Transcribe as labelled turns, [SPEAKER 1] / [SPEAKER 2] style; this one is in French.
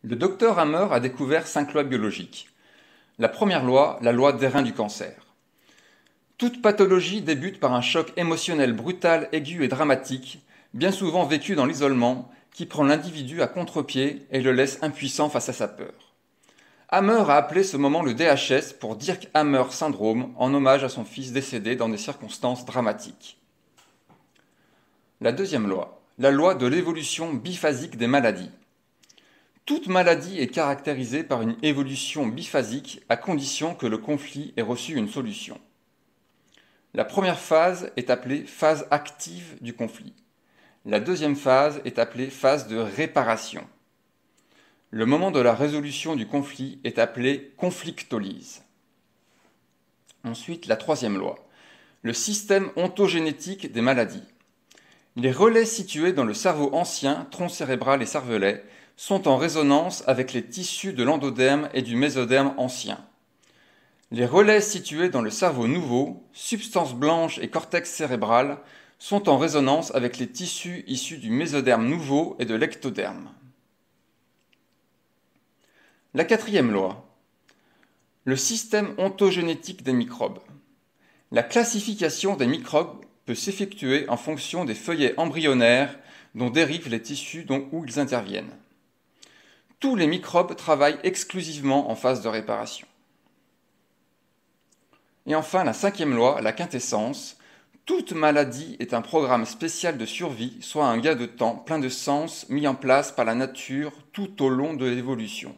[SPEAKER 1] Le docteur Hammer a découvert 5 lois biologiques. La première loi, la loi d'Airain du cancer. Toute pathologie débute par un choc émotionnel brutal, aigu et dramatique, bien souvent vécu dans l'isolement, qui prend l'individu à contre-pied et le laisse impuissant face à sa peur. Hammer a appelé ce moment le DHS pour Dirk Hammer syndrome, en hommage à son fils décédé dans des circonstances dramatiques. La deuxième loi, la loi de l'évolution biphasique des maladies. Toute maladie est caractérisée par une évolution biphasique à condition que le conflit ait reçu une solution. La première phase est appelée phase active du conflit. La deuxième phase est appelée phase de réparation. Le moment de la résolution du conflit est appelé conflictolyse. Ensuite, la troisième loi, le système ontogénétique des maladies. Les relais situés dans le cerveau ancien, tronc cérébral et cervelet, sont en résonance avec les tissus de l'endoderme et du mésoderme ancien. Les relais situés dans le cerveau nouveau, substance blanche et cortex cérébral, sont en résonance avec les tissus issus du mésoderme nouveau et de l'ectoderme. La quatrième loi, le système ontogénétique des microbes. La classification des microbes peut s'effectuer en fonction des feuillets embryonnaires dont dérivent les tissus où ils interviennent. Tous les microbes travaillent exclusivement en phase de réparation. Et enfin, la cinquième loi, la quintessence. Toute maladie est un programme spécial de survie, soit un gain de temps plein de sens mis en place par la nature tout au long de l'évolution.